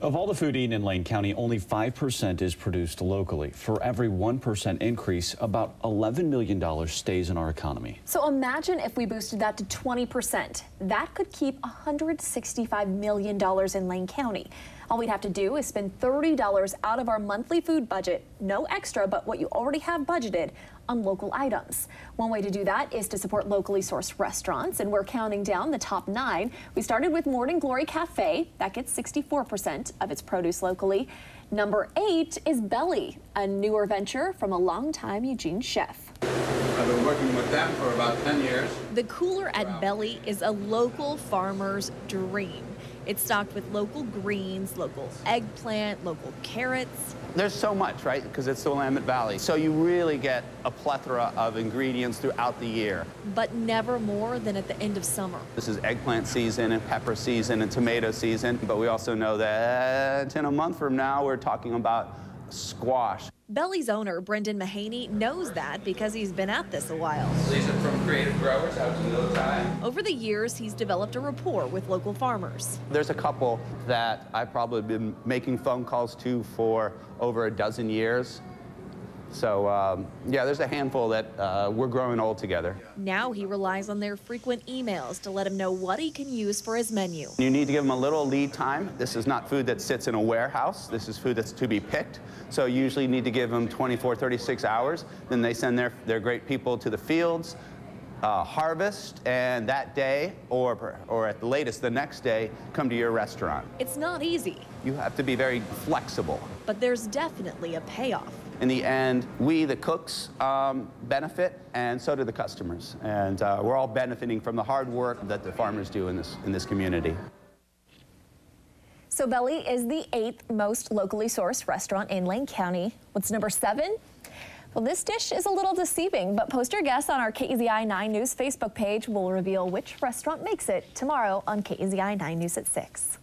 Of all the food eaten in Lane County, only 5% is produced locally. For every 1% increase, about $11 million stays in our economy. So imagine if we boosted that to 20%. That could keep $165 million in Lane County. All we'd have to do is spend $30 out of our monthly food budget, no extra, but what you already have budgeted, on local items. One way to do that is to support locally sourced restaurants, and we're counting down the top 9. We started with Morning Glory Cafe. That gets 64% of its produce locally. Number 8 is Belly, a newer venture from a longtime Eugene chef. I've been working with them for about 10 years. The cooler at Belly is a local farmer's dream. It's stocked with local greens, local eggplant, local carrots. There's so much, right? Because it's the Willamette Valley. So you really get a plethora of ingredients throughout the year. But never more than at the end of summer. This is eggplant season and pepper season and tomato season. But we also know that in a month from now, we're talking about squash. Belly's owner, Brendan Mahaney, knows that because he's been at this a while. These are from creative growers out to no time. Over the years, he's developed a rapport with local farmers. There's a couple that I've probably been making phone calls to for over a dozen years. So, yeah, there's a handful that we're growing old together. Now he relies on their frequent emails to let him know what he can use for his menu. You need to give them a little lead time. This is not food that sits in a warehouse. This is food that's to be picked. So you usually need to give them 24, 36 hours. Then they send their great people to the fields, harvest, and that day, or at the latest the next day, come to your restaurant. It's not easy. You have to be very flexible. But there's definitely a payoff. In the end, we, the cooks, benefit, and so do the customers. And we're all benefiting from the hard work that the farmers do in this community. So Belly is the 8th most locally sourced restaurant in Lane County. What's number 7? Well, this dish is a little deceiving, but post your guess on our KEZI 9 News Facebook page. We'll reveal which restaurant makes it tomorrow on KEZI 9 News at 6.